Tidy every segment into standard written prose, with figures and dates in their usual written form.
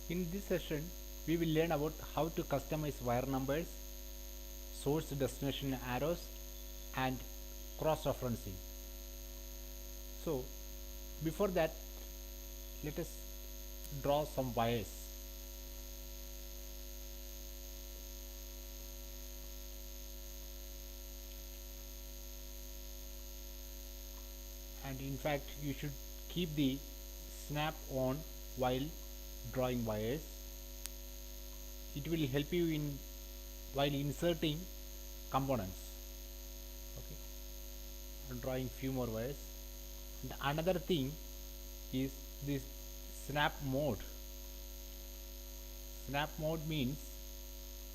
In this session, we will learn about how to customize wire numbers, source destination arrows, and cross-referencing. So, before that, let us draw some wires. And in fact, you should keep the snap on while drawing wires. It will help you in while inserting components. Okay, I'm drawing few more wires. And another thing is this snap mode. Snap mode means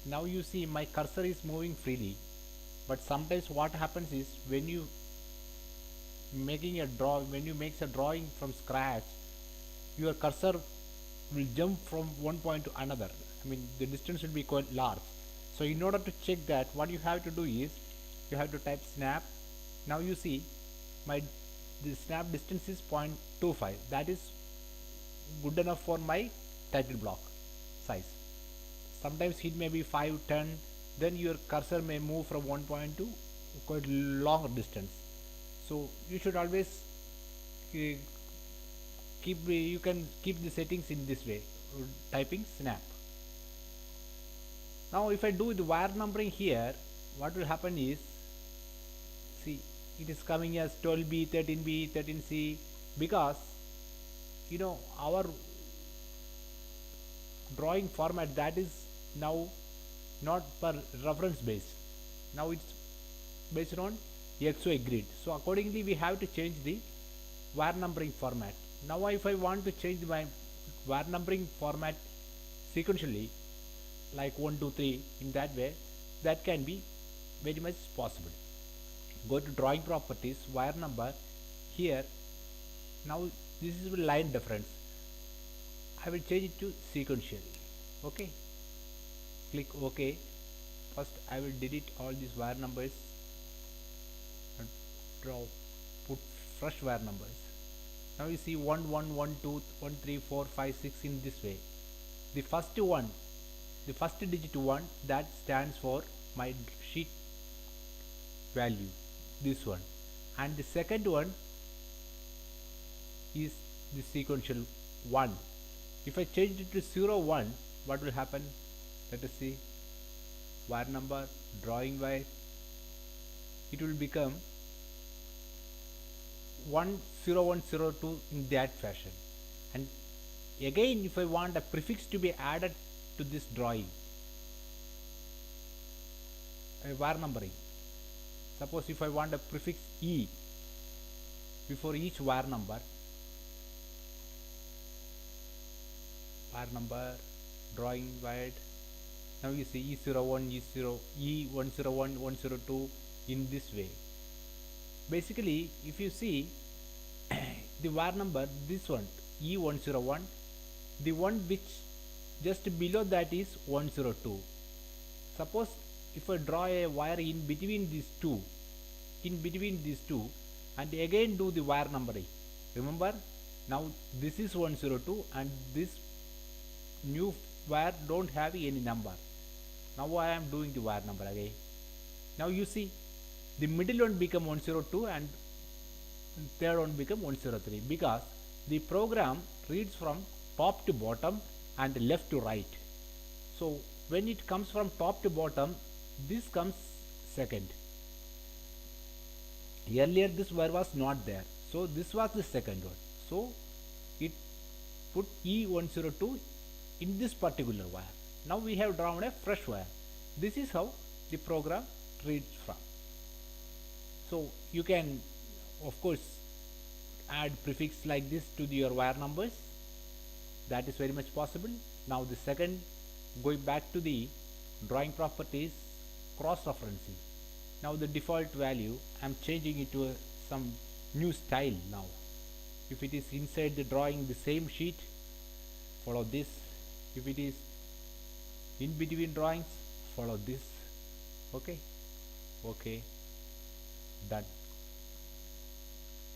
now you see my cursor is moving freely, but sometimes what happens is when you makes a drawing from scratch, your cursor will jump from one point to another. I mean, the distance will be quite large. So in order to check that, what you have to do is you have to type snap. Now you see my the snap distance is 0.25. That is good enough for my title block size. Sometimes it may be 5, 10. Then your cursor may move from one point to quite long distance. So you should always uh, you can keep the settings in this way, typing snap. Now if I do the wire numbering here, what will happen is, see, it is coming as 12B, 13B, 13C, because our drawing format, that is now not per reference based. Now it's based on XY grid. So accordingly we have to change the wire numbering format. Now if I want to change my wire numbering format sequentially, like 1 2 3, in that way, that can be very much possible. Go to drawing properties, wire number. Here, now this is line difference. I will change it to sequential. Okay, click OK. First I will delete all these wire numbers and draw put fresh wire numbers. Now you see 1 1 1 2 1 3 4 5 6 in this way. The first one, the first digit 1, that stands for my sheet value, this one, and the second one is the sequential 1. If I change it to 0 1, what will happen? Let us see. Wire number, drawing wire, it will become 10102 in that fashion. And again, if I want a prefix to be added to this drawing, a wire numbering, suppose if I want a prefix E before each wire number, drawing wide. Now you see E01, E0, E101, 102 in this way. Basically, if you see the wire number, this one E101, the one which just below that is 102. Suppose if I draw a wire in between these two, and again do the wire numbering, remember, now this is 102 and this new wire don't have any number. Now I am doing the wire number again. Now you see the middle one become 102 and third one become 103, because the program reads from top to bottom and left to right. So when it comes from top to bottom, this comes second. Earlier this wire was not there, so this was the second one. So it put E102 in this particular wire. Now we have drawn a fresh wire. This is how the program reads from. So you can of course add prefix like this to your wire numbers. That is very much possible. Now the second, going back to the drawing properties, cross referencing. Now the default value, I am changing it to some new style now. If it is inside the drawing, the same sheet, follow this. If it is in between drawings, follow this. Okay, done.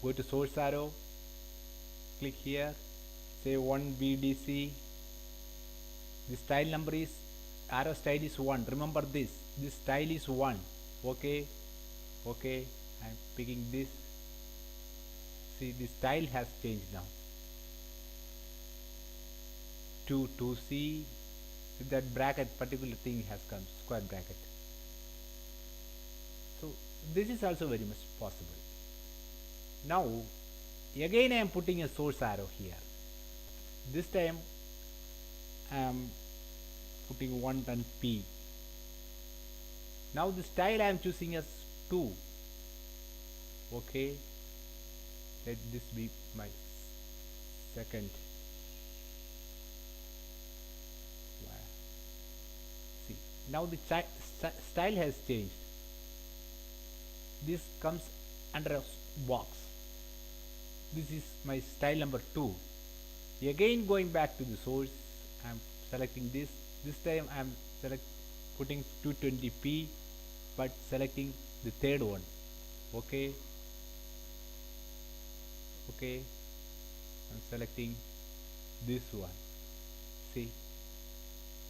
Go to source arrow, click here, say 1 BDC, The style number is, arrow style is 1. Remember this style is 1. Okay, okay, I'm picking this. See, the style has changed now to see that bracket particular thing has come, square bracket. So this is also very much possible. Now again I am putting a source arrow here. This time I am putting 1 and P. Now the style I am choosing as 2. Okay, let this be my second. See, now the style has changed. This comes under a box. This is my style number 2. Again going back to the source, I am selecting this. This time I am putting 220p, but selecting the third one. Okay, okay, I'm selecting this one. See,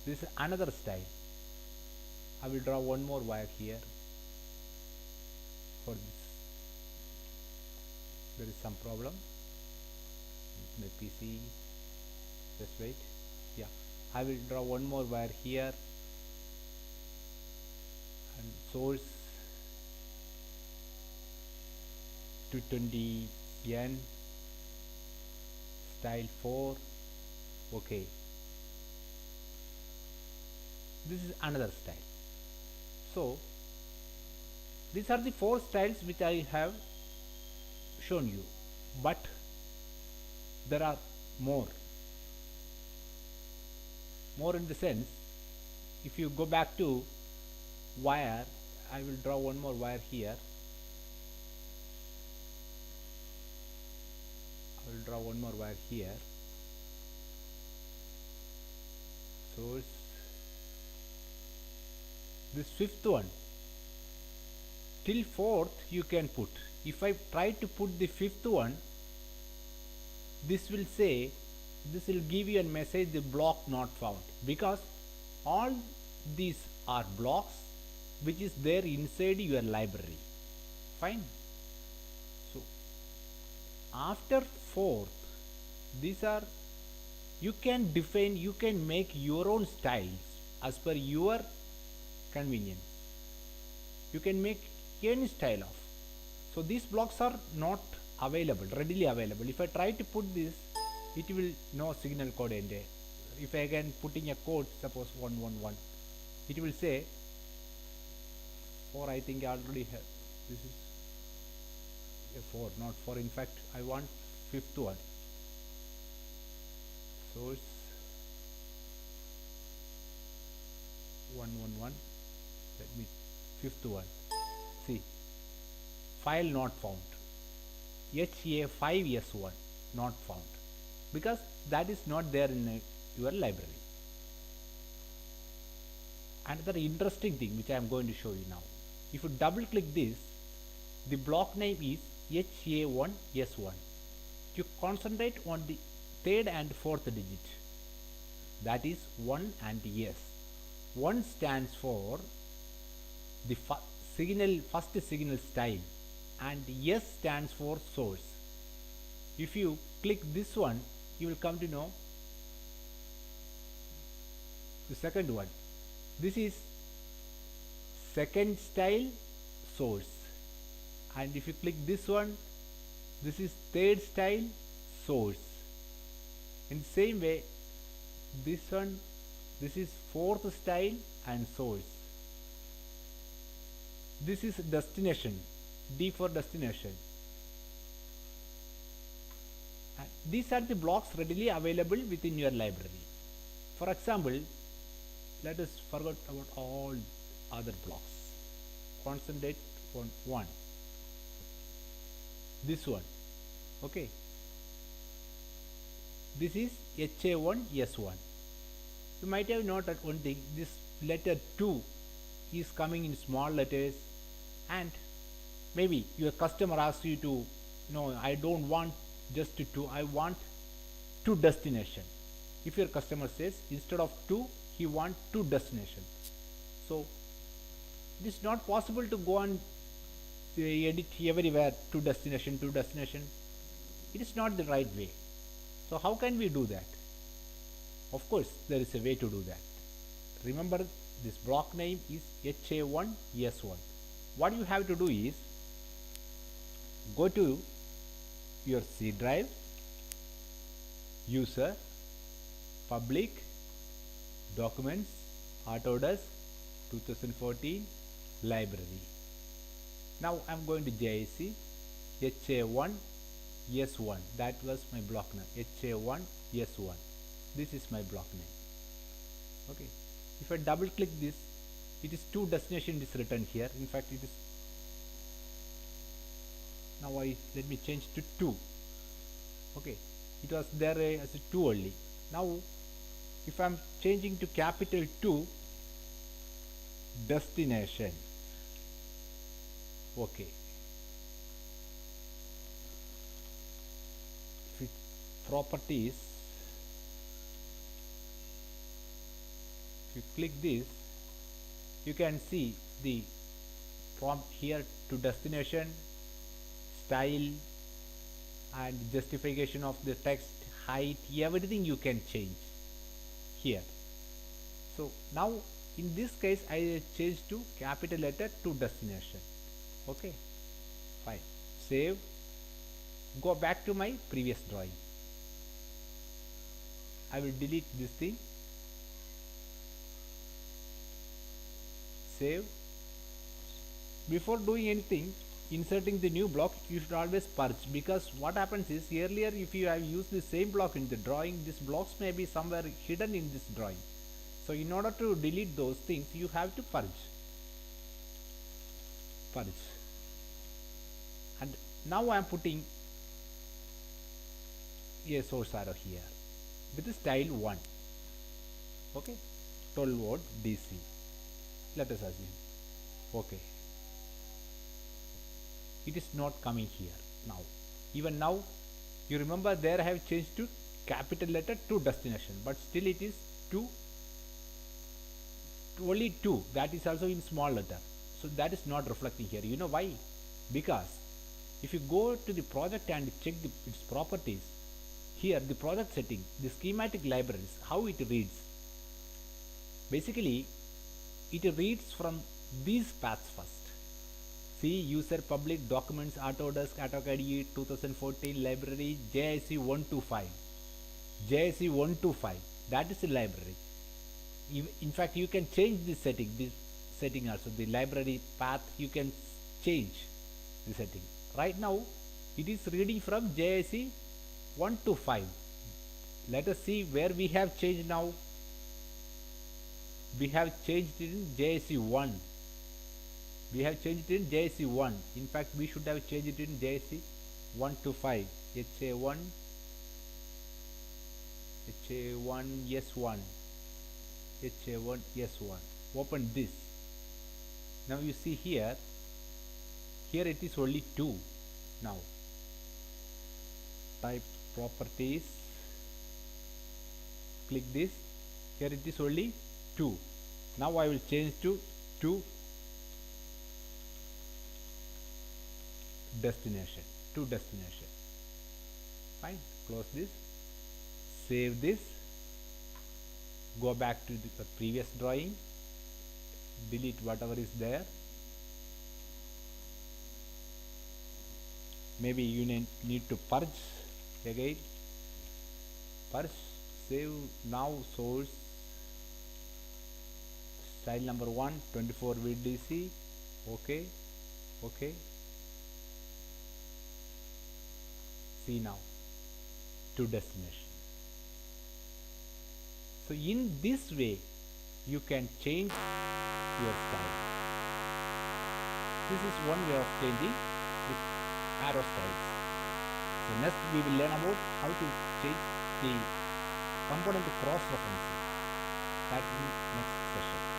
this is another style. I will draw one more wire here for this. There is some problem with my PC. Just wait. Yeah, I will draw one more wire here and source 220n, style 4. Okay, this is another style. So these are the 4 styles which I have shown you, but there are more in the sense, if you go back to wire, I will draw one more wire here. I will draw one more wire here. Source, this 5th one, till 4th you can put. If I try to put the 5th one, this will give you a message, the block not found, because all these are blocks which is there inside your library. Fine. So after 4th, these are, you can define, you can make your own styles as per your convenience. You can make any style of. So these blocks are not available, readily available. If I try to put this, it will no signal code in there. If I can putting a code, suppose 111, it will say 4. I think I already have. This is a 4, not 4. In fact, I want 5th one. Source 111. Let me 5th one. See, file not found. HA5S1 not found, because that is not there in your library. Another interesting thing which I am going to show you now. If you double click this, the block name is HA1S1. You concentrate on the 3rd and 4th digit, that is 1 and S. 1 stands for the first signal style, and S stands for source. If you click this one, you will come to know the second one. This is second style, source. And if you click this one, this is 3rd style, source. In the same way, this one, this is 4th style and source. This is destination, D for destination. And these are the blocks readily available within your library. For example, let us forget about all other blocks. Concentrate on one. This one. Okay. This is HA1S1. You might have noted one thing. This letter 2 is coming in small letters, and maybe your customer asks you to, no, I don't want just 2, I want 2 destination. if your customer says instead of 2 he want 2 destinations, so it is not possible to go and edit everywhere 2 destination 2 destination. It is not the right way. So how can we do that? Of course there is a way to do that. Remember, this block name is HA1S1. What you have to do is go to your C drive, user, public, documents, Autodesk 2014, library. Now I am going to JIC HA1S1. That was my block name, HA1S1. This is my block name. Okay. If I double click this, it is 2 destination is written here. In fact, it is now let me change to 2. Okay, it was there as a 2 only. Now if I am changing to capital 2, destination. Okay, properties, if you click this, you can see the prompt here to destination, style and justification of the text, height, everything you can change here. So now in this case I change to capital letter to destination. Okay, fine, save, go back to my previous drawing. I will delete this thing, save. Before doing anything, inserting the new block, you should always purge, because what happens is earlier if you have used the same block in the drawing, these blocks may be somewhere hidden in this drawing. So in order to delete those things, you have to purge. And now I am putting a source arrow here with the style 1. Okay, 12 volt DC, let us assume. Okay, it is not coming here now. Even now, you remember there I have changed to capital letter to destination, but still it is 2, only 2, that is also in small letter. So that is not reflecting here. You know why? Because if you go to the project and check its properties, here the project setting, the schematic libraries, how it reads. Basically, it reads from these paths first. See, user, public, documents, Autodesk, AutoCAD 2014, library, JIC 125. JIC 125, that is the library. In fact, you can change this setting also, the library path, you can change the setting. Right now, it is reading from JIC 125. Let us see where we have changed now. We have changed it in JIC 1. We have changed it in JIC 1. In fact, we should have changed it in JIC 125. HA1, HA1S1, HA1S1. Open this. Now you see here it is only 2 now. Type properties, click this, here it is only 2. Now I will change to destination, to destination. Fine, close this, save this, go back to the previous drawing, delete whatever is there. Maybe you need to purge again. Purge, save. Now source, style number 1, 24 VDC. Okay, okay. See now, to destination. So in this way you can change your style. This is one way of changing with arrow styles. So next we will learn about how to change the component cross referencing. That in next session.